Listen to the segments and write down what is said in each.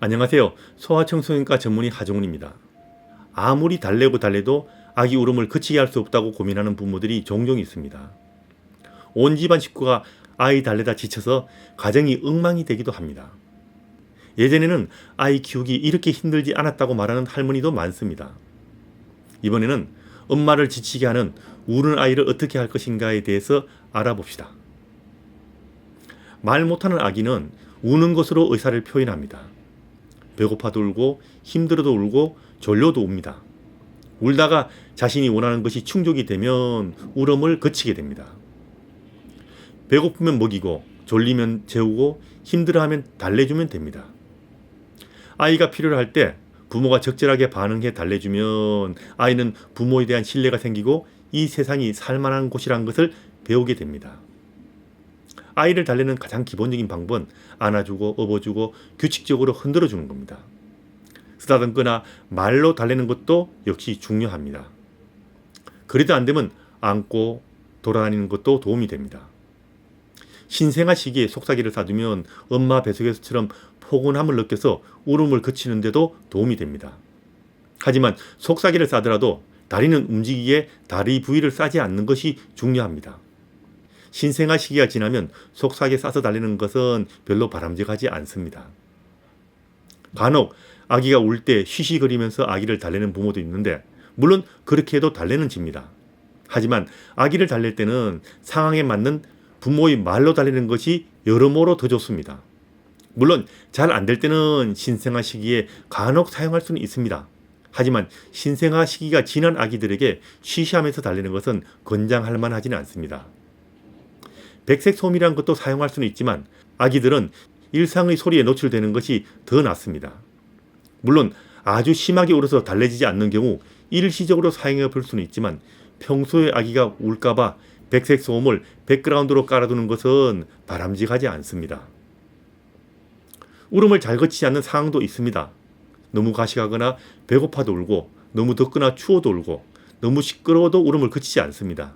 안녕하세요. 소아청소년과 전문의 하종훈입니다. 아무리 달래도 아기 울음을 그치게 할 수 없다고 고민하는 부모들이 종종 있습니다. 온 집안 식구가 아이 달래다 지쳐서 가정이 엉망이 되기도 합니다. 예전에는 아이 키우기 이렇게 힘들지 않았다고 말하는 할머니도 많습니다. 이번에는 엄마를 지치게 하는 우는 아이를 어떻게 할 것인가에 대해서 알아봅시다. 말 못하는 아기는 우는 것으로 의사를 표현합니다. 배고파도 울고 힘들어도 울고 졸려도 웁니다. 울다가 자신이 원하는 것이 충족이 되면 울음을 그치게 됩니다. 배고프면 먹이고 졸리면 재우고 힘들어하면 달래주면 됩니다. 아이가 필요로 할 때 부모가 적절하게 반응해 달래주면 아이는 부모에 대한 신뢰가 생기고 이 세상이 살만한 곳이란 것을 배우게 됩니다. 아이를 달래는 가장 기본적인 방법은 안아주고 업어주고 규칙적으로 흔들어주는 겁니다. 쓰다듬거나 말로 달래는 것도 역시 중요합니다. 그래도 안 되면 안고 돌아다니는 것도 도움이 됩니다. 신생아 시기에 속삭이를 싸두면 엄마 뱃속에서처럼 포근함을 느껴서 울음을 그치는 데도 도움이 됩니다. 하지만 속삭이를 싸더라도 다리는 움직이기에 다리 부위를 싸지 않는 것이 중요합니다. 신생아 시기가 지나면 속삭이 싸서 달래는 것은 별로 바람직하지 않습니다. 간혹 아기가 울 때 쉬쉬거리면서 아기를 달래는 부모도 있는데 물론 그렇게 해도 달래는 집니다. 하지만 아기를 달랠 때는 상황에 맞는 부모의 말로 달래는 것이 여러모로 더 좋습니다. 물론 잘 안 될 때는 신생아 시기에 간혹 사용할 수는 있습니다. 하지만 신생아 시기가 지난 아기들에게 쉬쉬하면서 달래는 것은 권장할 만하지는 않습니다. 백색 소음이라는 것도 사용할 수는 있지만 아기들은 일상의 소리에 노출되는 것이 더 낫습니다. 물론 아주 심하게 울어서 달래지지 않는 경우 일시적으로 사용해 볼 수는 있지만 평소에 아기가 울까봐 백색 소음을 백그라운드로 깔아두는 것은 바람직하지 않습니다. 울음을 잘 거치지 않는 상황도 있습니다. 너무 가식하거나 배고파도 울고 너무 덥거나 추워도 울고 너무 시끄러워도 울음을 그치지 않습니다.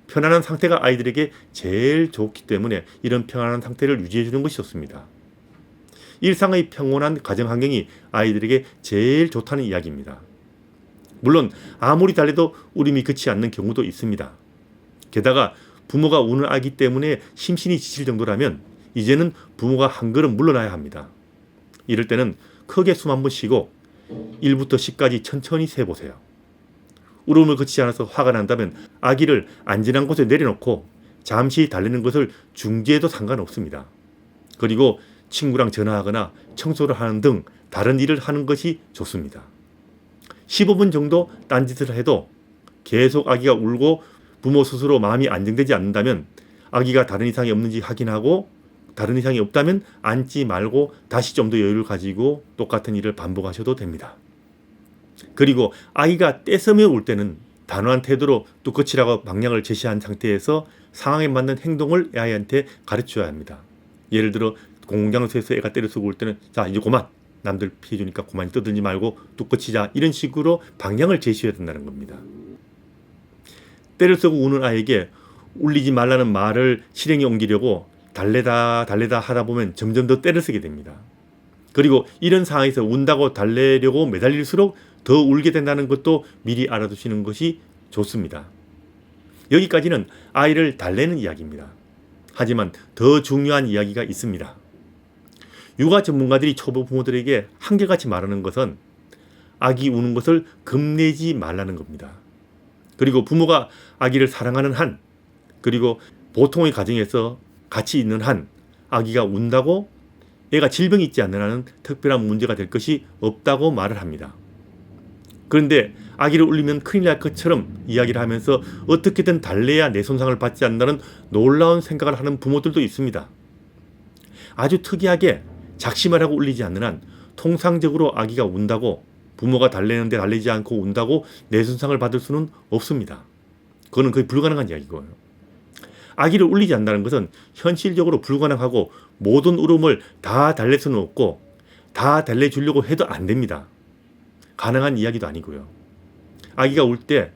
편안한 상태가 아이들에게 제일 좋기 때문에 이런 편안한 상태를 유지해 주는 것이 좋습니다. 일상의 평온한 가정 환경이 아이들에게 제일 좋다는 이야기입니다. 물론 아무리 달래도 울음이 그치지 않는 경우도 있습니다. 게다가 부모가 우는 아기 때문에 심신이 지칠 정도라면 이제는 부모가 한 걸음 물러나야 합니다. 이럴 때는 크게 숨 한번 쉬고 1부터 10까지 천천히 세보세요. 울음을 그치지 않아서 화가 난다면 아기를 안전한 곳에 내려놓고 잠시 달래는 것을 중지해도 상관없습니다. 그리고 친구랑 전화하거나 청소를 하는 등 다른 일을 하는 것이 좋습니다. 15분 정도 딴짓을 해도 계속 아기가 울고 부모 스스로 마음이 안정되지 않는다면 아기가 다른 이상이 없는지 확인하고 다른 이상이 없다면 앉지 말고 다시 좀 더 여유를 가지고 똑같은 일을 반복하셔도 됩니다. 그리고 아이가 떼쓰며 울 때는 단호한 태도로 또 끝이라고 방향을 제시한 상태에서 상황에 맞는 행동을 아이한테 가르쳐야 합니다. 예를 들어 공공장소에서 애가 때려 쓰고 울 때는 자 이제 그만 남들 피해주니까 그만 떠들지 말고 뚝 그치자 이런 식으로 방향을 제시해야 된다는 겁니다. 때려 쓰고 우는 아이에게 울리지 말라는 말을 실행에 옮기려고 달래다 하다 보면 점점 더 때려 쓰게 됩니다. 그리고 이런 상황에서 운다고 달래려고 매달릴수록 더 울게 된다는 것도 미리 알아두시는 것이 좋습니다. 여기까지는 아이를 달래는 이야기입니다. 하지만 더 중요한 이야기가 있습니다. 육아 전문가들이 초보 부모들에게 한결같이 말하는 것은 아기 우는 것을 겁내지 말라는 겁니다. 그리고 부모가 아기를 사랑하는 한, 그리고 보통의 가정에서 같이 있는 한 아기가 운다고 애가 질병이 있지 않는 한은 특별한 문제가 될 것이 없다고 말을 합니다. 그런데 아기를 울리면 큰일 날 것처럼 이야기를 하면서 어떻게든 달래야 내 손상을 받지 않는다는 놀라운 생각을 하는 부모들도 있습니다. 아주 특이하게 작심을 하고 울리지 않는 한 통상적으로 아기가 운다고 부모가 달래는데 달래지 않고 운다고 내 손상을 받을 수는 없습니다. 그거는 거의 불가능한 이야기고요. 아기를 울리지 않는다는 것은 현실적으로 불가능하고 모든 울음을 다 달랠 수는 없고 다 달래주려고 해도 안 됩니다. 가능한 이야기도 아니고요. 아기가 울 때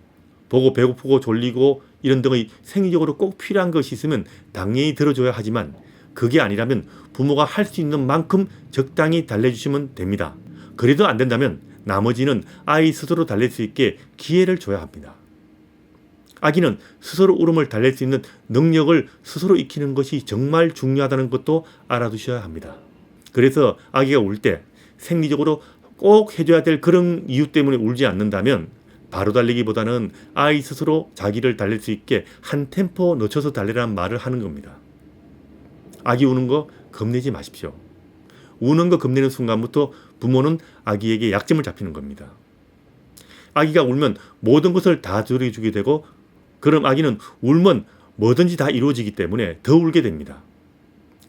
보고 배고프고 졸리고 이런 등의 생리적으로 꼭 필요한 것이 있으면 당연히 들어줘야 하지만 그게 아니라면 부모가 할 수 있는 만큼 적당히 달래주시면 됩니다. 그래도 안 된다면 나머지는 아이 스스로 달랠 수 있게 기회를 줘야 합니다. 아기는 스스로 울음을 달랠 수 있는 능력을 스스로 익히는 것이 정말 중요하다는 것도 알아두셔야 합니다. 그래서 아기가 울 때 생리적으로 꼭 해줘야 될 그런 이유 때문에 울지 않는다면 바로 달리기보다는 아이 스스로 자기를 달랠 수 있게 한 템포 늦춰서 달래라는 말을 하는 겁니다. 아기 우는 거 겁내지 마십시오. 우는 거 겁내는 순간부터 부모는 아기에게 약점을 잡히는 겁니다. 아기가 울면 모든 것을 다 들어주게 되고 그럼 아기는 울면 뭐든지 다 이루어지기 때문에 더 울게 됩니다.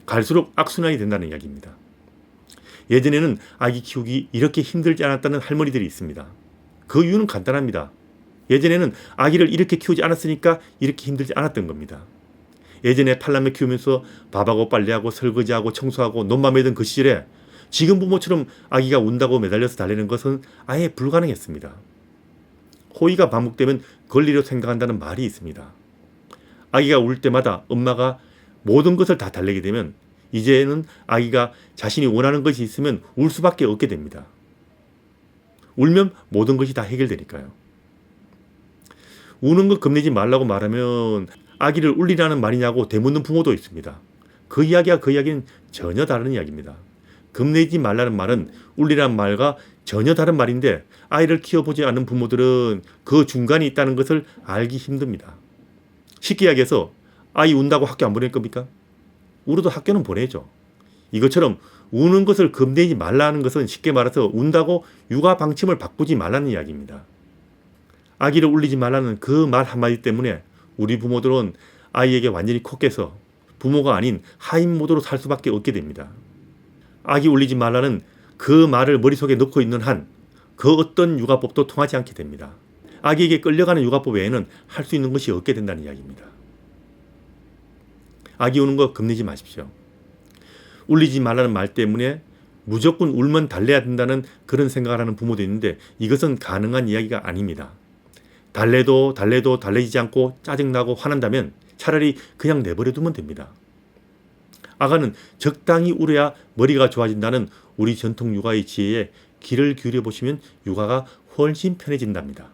갈수록 악순환이 된다는 이야기입니다. 예전에는 아기 키우기 이렇게 힘들지 않았다는 할머니들이 있습니다. 그 이유는 간단합니다. 예전에는 아기를 이렇게 키우지 않았으니까 이렇게 힘들지 않았던 겁니다. 예전에 팔남매 키우면서 밥하고 빨래하고 설거지하고 청소하고 논만 매던 그 시절에 지금 부모처럼 아기가 운다고 매달려서 달래는 것은 아예 불가능했습니다. 호의가 반복되면 권리로 생각한다는 말이 있습니다. 아기가 울 때마다 엄마가 모든 것을 다 달래게 되면 이제는 아기가 자신이 원하는 것이 있으면 울 수밖에 없게 됩니다. 울면 모든 것이 다 해결되니까요. 우는 거 겁내지 말라고 말하면 아기를 울리라는 말이냐고 되묻는 부모도 있습니다. 그 이야기는 전혀 다른 이야기입니다. 겁내지 말라는 말은 울리라는 말과 전혀 다른 말인데 아이를 키워보지 않은 부모들은 그 중간에 있다는 것을 알기 힘듭니다. 쉽게 이야기해서 아이 운다고 학교 안 보낼 겁니까? 울어도 학교는 보내죠. 이것처럼 우는 것을 겁내지 말라는 것은 쉽게 말해서 운다고 육아 방침을 바꾸지 말라는 이야기입니다. 아기를 울리지 말라는 그 말 한마디 때문에 우리 부모들은 아이에게 완전히 코 깨서 부모가 아닌 하인 모드로 살 수밖에 없게 됩니다. 아기 울리지 말라는 그 말을 머릿속에 넣고 있는 한 그 어떤 육아법도 통하지 않게 됩니다. 아기에게 끌려가는 육아법 외에는 할 수 있는 것이 없게 된다는 이야기입니다. 아기 우는 거 겁내지 마십시오. 울리지 말라는 말 때문에 무조건 울면 달래야 된다는 그런 생각을 하는 부모도 있는데 이것은 가능한 이야기가 아닙니다. 달래도 달래지지 않고 짜증나고 화난다면 차라리 그냥 내버려 두면 됩니다. 아가는 적당히 울어야 머리가 좋아진다는 우리 전통 육아의 지혜에 귀를 기울여 보시면 육아가 훨씬 편해진답니다.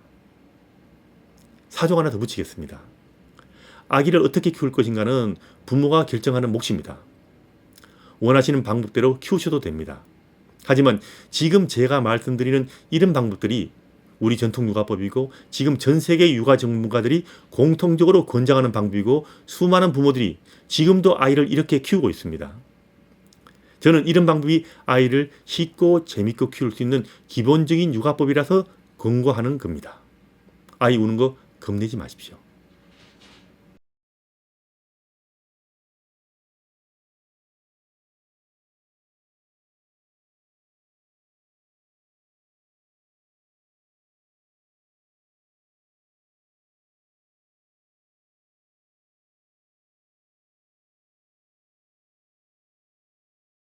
사정 하나 더 붙이겠습니다. 아기를 어떻게 키울 것인가는 부모가 결정하는 몫입니다. 원하시는 방법대로 키우셔도 됩니다. 하지만 지금 제가 말씀드리는 이런 방법들이 우리 전통 육아법이고 지금 전 세계 육아 전문가들이 공통적으로 권장하는 방법이고 수많은 부모들이 지금도 아이를 이렇게 키우고 있습니다. 저는 이런 방법이 아이를 쉽고 재밌고 키울 수 있는 기본적인 육아법이라서 권고하는 겁니다. 아이 우는 거 겁내지 마십시오.